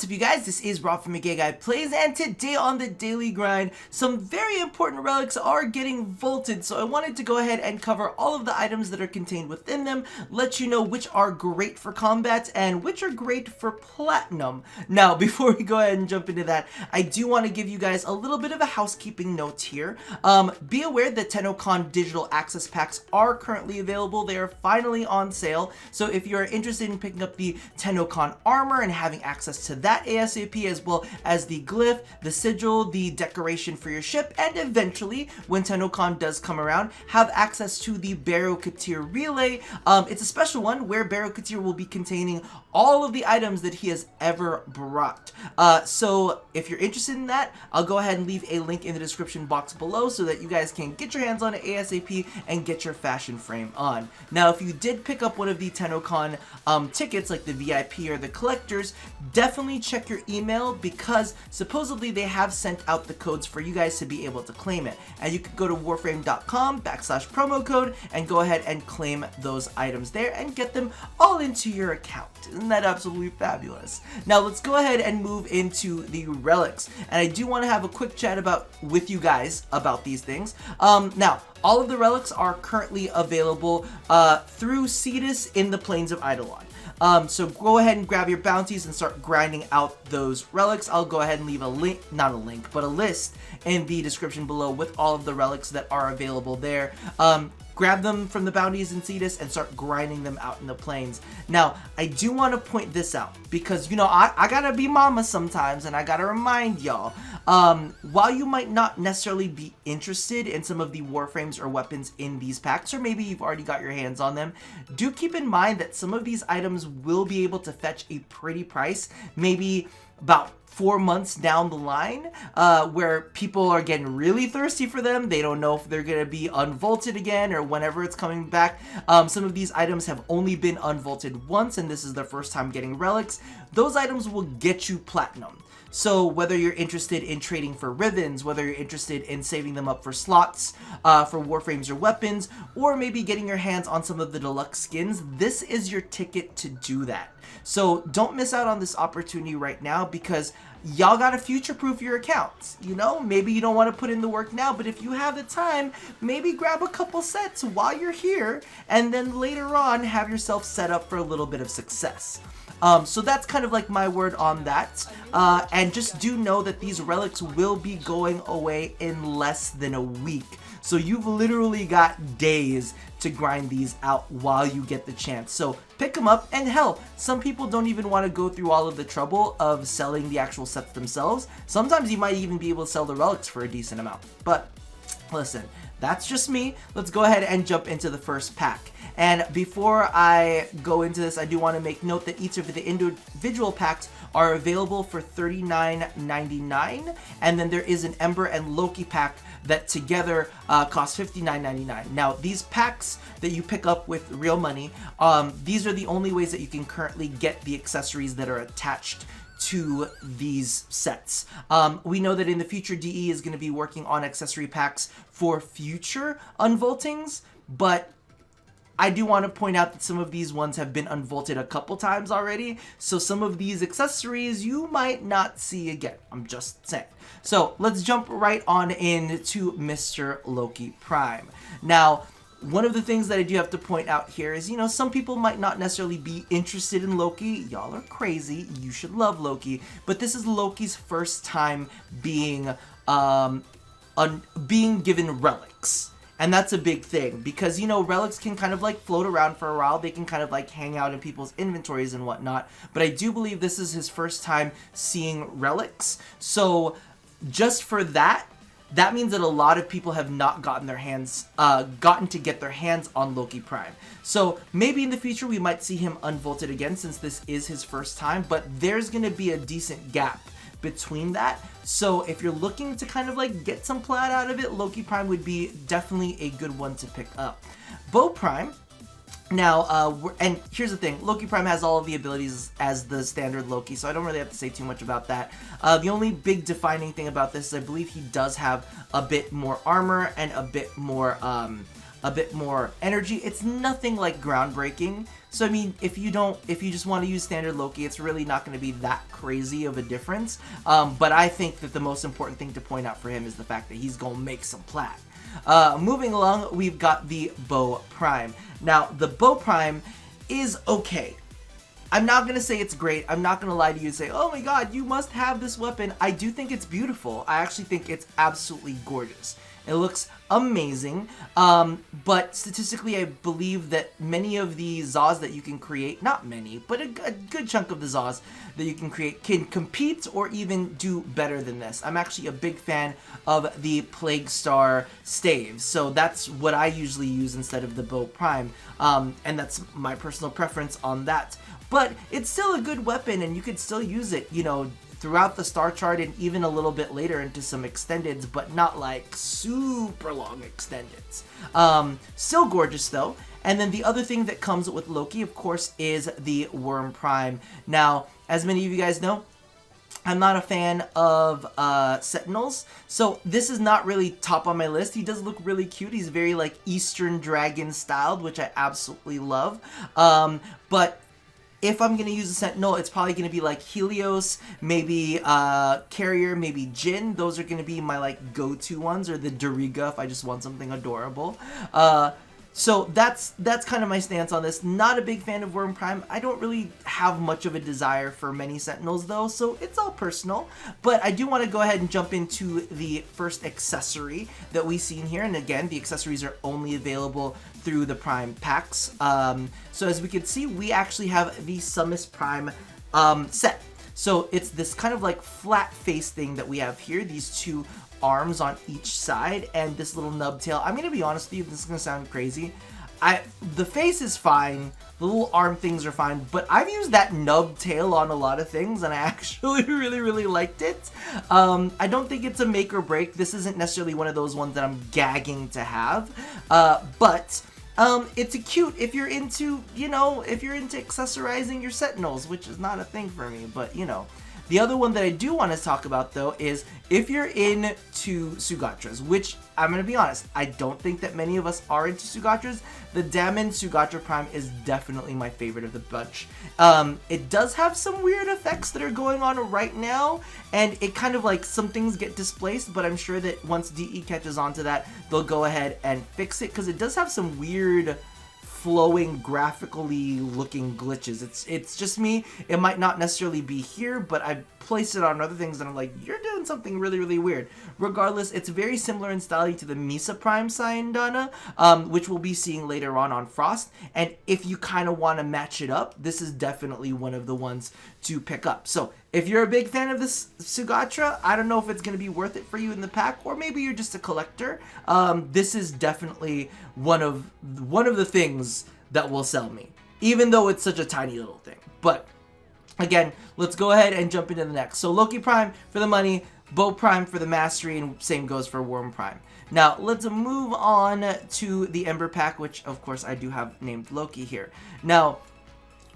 What's up, you guys? This is Rob from Guy Plays, and today on the Daily Grind, some very important relics are getting vaulted, so I wanted to go ahead and cover all of the items that are contained within them, let you know which are great for combat and which are great for platinum. Now, before we go ahead and jump into that, I do want to give you guys a little bit of a housekeeping note here. Be aware that TennoCon digital access packs are currently available. They are finally on sale, so if you're interested in picking up the TennoCon armor and having access to that ASAP, as well as the glyph, the sigil, the decoration for your ship, and eventually, when TennoCon does come around, have access to the Katir relay. It's a special one where Katir will be containing all of the items that he has ever brought. So if you're interested in that, I'll go ahead and leave a link in the description box below so that you guys can get your hands on it ASAP and get your fashion frame on. Now, if you did pick up one of the TennoCon tickets, like the VIP or the collectors, definitely check your email, because supposedly they have sent out the codes for you guys to be able to claim it. And you can go to warframe.com/promo code and go ahead and claim those items there and get them all into your account. Isn't that absolutely fabulous? Now let's go ahead and move into the relics. And I do want to have a quick chat with you guys about these things. Now, all of the relics are currently available through Cetus in the Plains of Eidolon. So go ahead and grab your bounties and start grinding out those relics. I'll go ahead and leave a link, not a link, but a list in the description below with all of the relics that are available there. Grab them from the bounties in Cetus and start grinding them out in the plains. Now, I do want to point this out because, you know, I gotta be mama sometimes, and I gotta remind y'all, while you might not necessarily be interested in some of the warframes or weapons in these packs, or maybe you've already got your hands on them, do keep in mind that some of these items will be able to fetch a pretty price, maybe about 4 months down the line, where people are getting really thirsty for them. They don't know if they're going to be unvaulted again or whenever it's coming back. Some of these items have only been unvaulted once, and this is their first time getting relics. Those items will get you platinum. So whether you're interested in trading for ribbons, whether you're interested in saving them up for slots, for warframes or weapons, or maybe getting your hands on some of the deluxe skins, this is your ticket to do that. So don't miss out on this opportunity right now, because y'all gotta future-proof your accounts. You know, maybe you don't want to put in the work now, but if you have the time, maybe grab a couple sets while you're here, and then later on have yourself set up for a little bit of success. So that's kind of like my word on that. And just do know that these relics will be going away in less than a week. So you've literally got days to grind these out while you get the chance. So pick them up, and hell, some people don't even want to go through all of the trouble of selling the actual sets themselves. Sometimes you might even be able to sell the relics for a decent amount. But listen, that's just me. Let's go ahead and jump into the first pack. And before I go into this, I do want to make note that each of the individual packs are available for $39.99, and then there is an Ember and Loki pack that together cost $59.99. Now, these packs that you pick up with real money, these are the only ways that you can currently get the accessories that are attached to these sets. We know that in the future, DE is going to be working on accessory packs for future unvaultings, but I do want to point out that some of these ones have been unvaulted a couple times already, so some of these accessories you might not see again. I'm just saying. So let's jump right on into Mr. Loki Prime. Now, one of the things that I do have to point out here is, you know, some people might not necessarily be interested in Loki. Y'all are crazy. You should love Loki. But this is Loki's first time being given relics. And that's a big thing, because, you know, relics can kind of like float around for a while. They can kind of like hang out in people's inventories and whatnot. But I do believe this is his first time seeing relics. So just for that, that means that a lot of people have not gotten to get their hands on Loki Prime. So maybe in the future we might see him unvaulted again, since this is his first time, but there's going to be a decent gap between that. So if you're looking to kind of like get some plat out of it, Loki Prime would be definitely a good one to pick up. Bow Prime. Now, and here's the thing, Loki Prime has all of the abilities as the standard Loki, so I don't really have to say too much about that. The only big defining thing about this is I believe he does have a bit more armor and a bit more a bit more energy. It's nothing like groundbreaking. So I mean, if you just want to use standard Loki, it's really not going to be that crazy of a difference. But I think that the most important thing to point out for him is the fact that he's going to make some plat. Moving along, we've got the Bow Prime. Now, the Bow Prime is okay. I'm not going to say it's great. I'm not going to lie to you and say, oh my god, you must have this weapon. I do think it's beautiful. I actually think it's absolutely gorgeous. It looks amazing, but statistically I believe that many of the Zaws that you can create, not many, but a good chunk of the Zaws that you can create can compete or even do better than this. I'm actually a big fan of the Plague Star staves, so that's what I usually use instead of the Bow Prime, and that's my personal preference on that. But it's still a good weapon and you could still use it, you know, throughout the star chart and even a little bit later into some extendeds, but not like super long extendeds. Still gorgeous though. And then the other thing that comes with Loki, of course, is the Worm Prime. Now, as many of you guys know, I'm not a fan of Sentinels, so this is not really top on my list. He does look really cute. He's very like Eastern Dragon styled, which I absolutely love. But if I'm going to use a Sentinel, it's probably going to be like Helios, maybe Carrier, maybe Jin. Those are going to be my like go-to ones, or the Doriga if I just want something adorable. So that's kind of my stance on this. Not a big fan of Worm Prime. I don't really have much of a desire for many Sentinels though, so it's all personal. But I do want to go ahead and jump into the first accessory that we see in here. And again, the accessories are only available through the Prime packs. So as we can see, we actually have the Summit Prime set. So it's this kind of like flat face thing that we have here. These two arms on each side and this little nub tail. I'm gonna be honest with you, this is gonna sound crazy. The face is fine, the little arm things are fine, but I've used that nub tail on a lot of things and I actually really liked it. I don't think it's a make or break. This isn't necessarily one of those ones that I'm gagging to have, but it's a cute if you're into, you know, if you're into accessorizing your Sentinels, which is not a thing for me, but you know. The other one that I do want to talk about though is if you're into Sugatras, which I'm going to be honest, I don't think that many of us are into Sugatras. The Damon Sugatra Prime is definitely my favorite of the bunch. It does have some weird effects that are going on right now, and it kind of like some things get displaced, but I'm sure that once DE catches on to that, they'll go ahead and fix it, because it does have some weird flowing graphically looking glitches. It's just me. It might not necessarily be here, but I placed it on other things and I'm like, you're doing something really weird. Regardless, it's very similar in style to the Meso Prime SANDR, which we'll be seeing later on Frost. And if you kind of want to match it up, this is definitely one of the ones to pick up. So if you're a big fan of this Sugatra, I don't know if it's going to be worth it for you in the pack, or maybe you're just a collector. This is definitely one of the things that will sell me, even though it's such a tiny little thing. But again, let's go ahead and jump into the next. So Loki Prime for the money, Bow Prime for the mastery, and same goes for Worm Prime. Now let's move on to the Ember Pack, which of course I do have named Loki here. Now,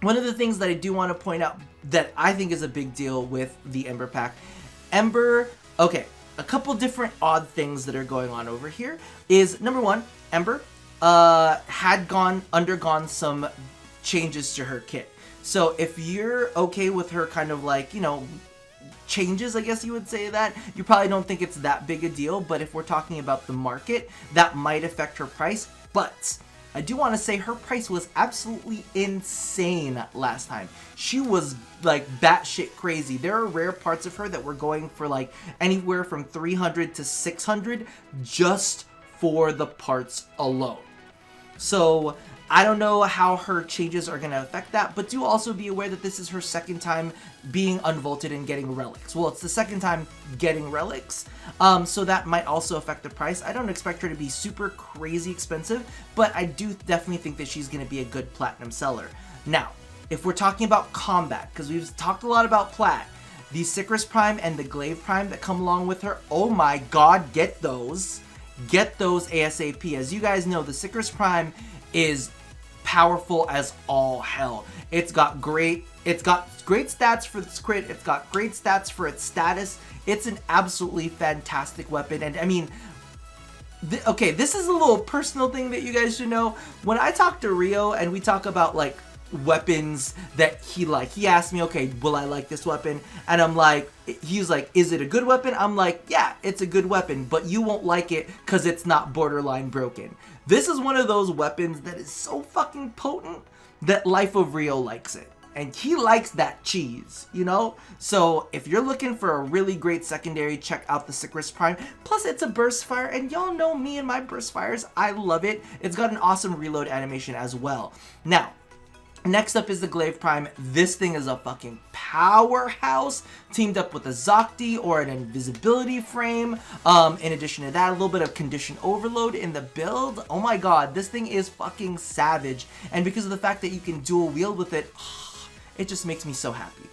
one of the things that I do want to point out that I think is a big deal with the Ember Pack, Ember, okay, a couple different odd things that are going on over here is, number one, Ember had undergone some changes to her kit. So if you're okay with her kind of like, you know, changes, I guess you would say that, you probably don't think it's that big a deal, but if we're talking about the market, that might affect her price. But I do want to say her price was absolutely insane last time. She was like batshit crazy. There are rare parts of her that were going for like anywhere from 300 to 600 just for the parts alone. So I don't know how her changes are going to affect that, but do also be aware that this is her second time being unvaulted and getting relics. Well, it's the second time getting relics, so that might also affect the price. I don't expect her to be super crazy expensive, but I do definitely think that she's going to be a good platinum seller. Now, if we're talking about combat, because we've talked a lot about plat, the Sycris Prime and the Glaive Prime that come along with her, oh my god, get those. Get those ASAP. As you guys know, the Sycris Prime is powerful as all hell. It's got great stats for its crit. It's got great stats for its status. It's an absolutely fantastic weapon. And I mean, Okay, this is a little personal thing that you guys should know. When I talk to Rio and we talk about like weapons that he asked me, okay, will I like this weapon? And I'm like, he's like, is it a good weapon? I'm like, yeah, it's a good weapon, but you won't like it because it's not borderline broken. This is one of those weapons that is so fucking potent that Life of Rio likes it. And he likes that cheese, you know? So if you're looking for a really great secondary, check out the Sycris Prime. Plus it's a burst fire, and y'all know me and my burst fires. I love it. It's got an awesome reload animation as well. Now, next up is the Glaive Prime. This thing is a fucking powerhouse, teamed up with a Zocti or an invisibility frame. In addition to that, a little bit of condition overload in the build. Oh my god, this thing is fucking savage. And because of the fact that you can dual wield with it, it just makes me so happy.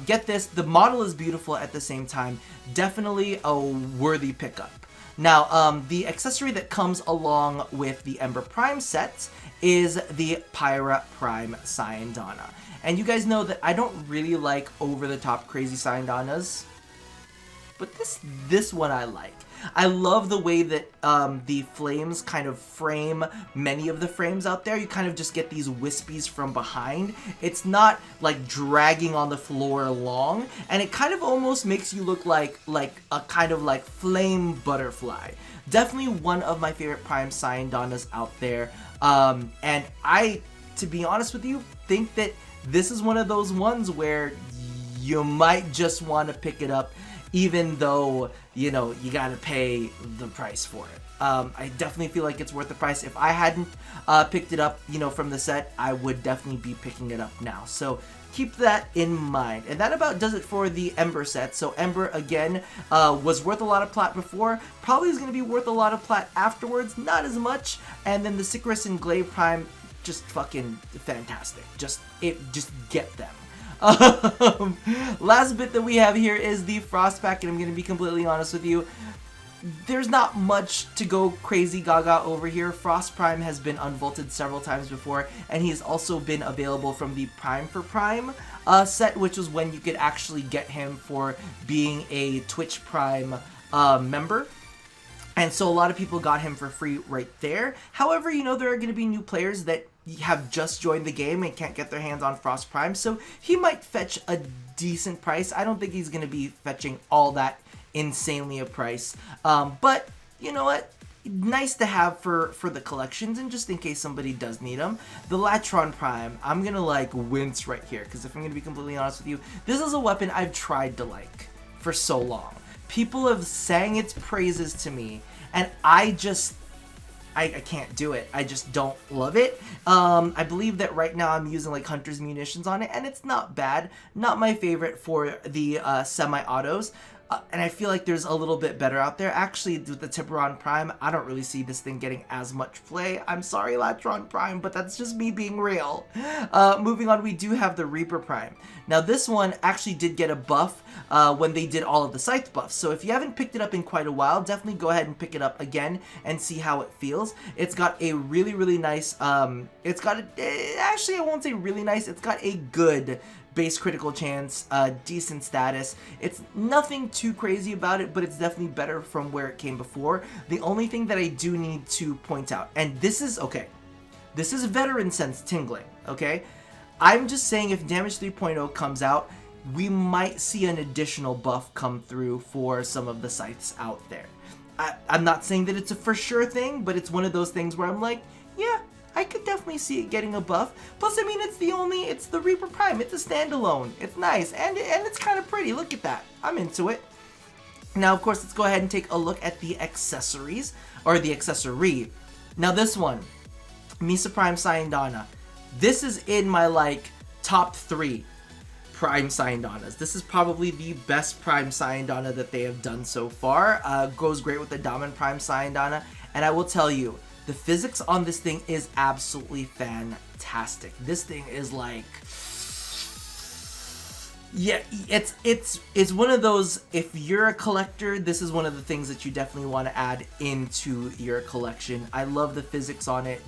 Get this, the model is beautiful at the same time. Definitely a worthy pickup. Now, the accessory that comes along with the Ember Prime sets is the Pyra Prime Syandana. And you guys know that I don't really like over-the-top crazy Syandanas, but this one I like. I love the way that the flames kind of frame many of the frames out there. You kind of just get these wispies from behind. It's not like dragging on the floor long, and it kind of almost makes you look like a kind of like flame butterfly. Definitely one of my favorite Prime Syandanas out there. And I, to be honest with you, think that this is one of those ones where you might just want to pick it up, even though, you know, you gotta pay the price for it. I definitely feel like it's worth the price. If I hadn't picked it up, you know, from the set, I would definitely be picking it up now. So keep that in mind. And that about does it for the Ember set. So Ember, again, was worth a lot of plat before. Probably is going to be worth a lot of plat afterwards. Not as much. And then the Sycris and Glaive Prime, just fucking fantastic. Just get them. Last bit that we have here is the Frost Pack, and I'm going to be completely honest with you. There's not much to go crazy gaga over here. Frost Prime has been unvaulted several times before, and he has also been available from the Prime for Prime set, which was when you could actually get him for being a Twitch Prime member. And so a lot of people got him for free right there. However, you know, there are going to be new players that have just joined the game and can't get their hands on Frost Prime, so he might fetch a decent price. I don't think he's going to be fetching all that insanely a price, but you know what? Nice to have for the collections, and just in case somebody does need them. The Latron Prime, I'm gonna like wince right here, because if I'm gonna be completely honest with you, this is a weapon I've tried to like for so long. People have sang its praises to me, and I can't do it. I just don't love it. I believe that right now I'm using like Hunter's Munitions on it, and it's not bad. Not my favorite for the semi-autos. And I feel like there's a little bit better out there. Actually, with the Tiburon Prime, I don't really see this thing getting as much play. I'm sorry, Latron Prime, but that's just me being real. Moving on, we do have the Reaper Prime. Now, this one actually did get a buff when they did all of the Scythe buffs. So if you haven't picked it up in quite a while, definitely go ahead and pick it up again and see how it feels. It's got a really, really nice, actually, I won't say really nice, it's got a good base critical chance, decent status. It's nothing too crazy about it, but it's definitely better from where it came before. The only thing that I do need to point out, and this is, okay, this is veteran sense tingling, okay? I'm just saying if Damage 3.0 comes out, we might see an additional buff come through for some of the scythes out there. I'm not saying that it's a for sure thing, but it's one of those things where I'm like, yeah, I could definitely see it getting a buff. Plus, I mean, it's the Reaper Prime. It's a standalone. It's nice, and it's kind of pretty. Look at that. I'm into it. Now, of course, let's go ahead and take a look at the accessories, or the accessory. Now, this one, Meso Prime Syandana. This is in my, like, top 3 Prime Syandanas. This is probably the best Prime Syandana that they have done so far. Goes great with the Daman Prime Syandana, and I will tell you, the physics on this thing is absolutely fantastic. This thing is like, yeah, it's one of those, if you're a collector, this is one of the things that you definitely want to add into your collection. I love the physics on it.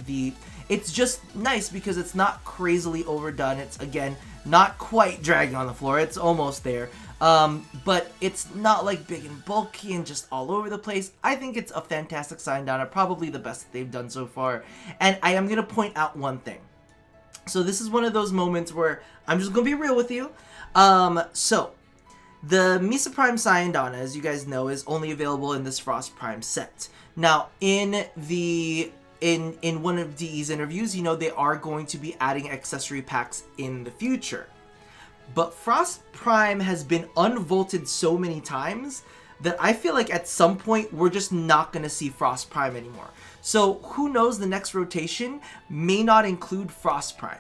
It's just nice because it's not crazily overdone. It's, again, not quite dragging on the floor. It's almost there. But it's not like big and bulky and just all over the place. I think it's a fantastic SANDR, probably the best that they've done so far. And I am going to point out one thing. So this is one of those moments where I'm just going to be real with you. So the Meso Prime SANDR, as you guys know, is only available in this Frost Prime set. Now, in one of DE's interviews, you know, they are going to be adding accessory packs in the future. But Frost Prime has been unvaulted so many times that I feel like at some point we're just not going to see Frost Prime anymore. So who knows, the next rotation may not include Frost Prime.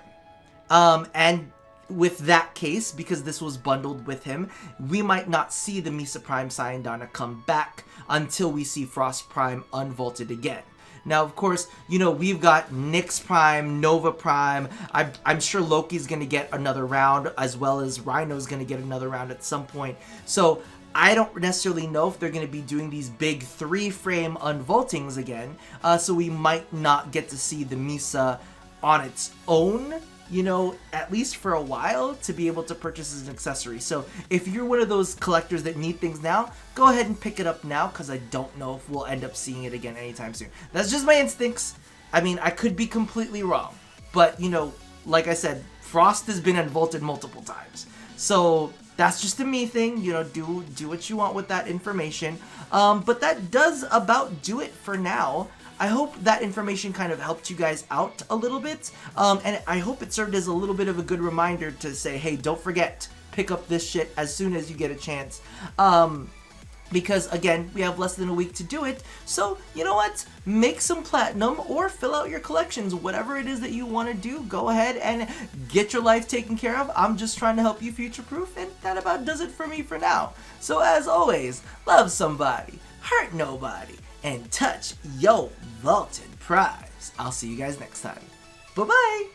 And with that case, because this was bundled with him, we might not see the Meso Prime SANDR come back until we see Frost Prime unvaulted again. Now, of course, you know, we've got Nyx Prime, Nova Prime. I'm sure Loki's going to get another round, as well as Rhino's going to get another round at some point. So I don't necessarily know if they're going to be doing these big 3-frame unvaultings again. So we might not get to see the Meso on its own, you know, at least for a while, to be able to purchase as an accessory. So if you're one of those collectors that need things now, go ahead and pick it up now, because I don't know if we'll end up seeing it again anytime soon. That's just my instincts. I mean, I could be completely wrong, but you know, like I said, Frost has been unvaulted multiple times. So that's just a me thing, you know, do what you want with that information. But that does about do it for now. I hope that information kind of helped you guys out a little bit, and I hope it served as a little bit of a good reminder to say, hey, don't forget, pick up this shit as soon as you get a chance, because again, we have less than a week to do it. So you know what, make some platinum or fill out your collections, whatever it is that you want to do. Go ahead and get your life taken care of. I'm just trying to help you future-proof, and that about does it for me for now. So as always, love somebody, hurt nobody, and touch yo vaulted prize. I'll see you guys next time. Bye-bye!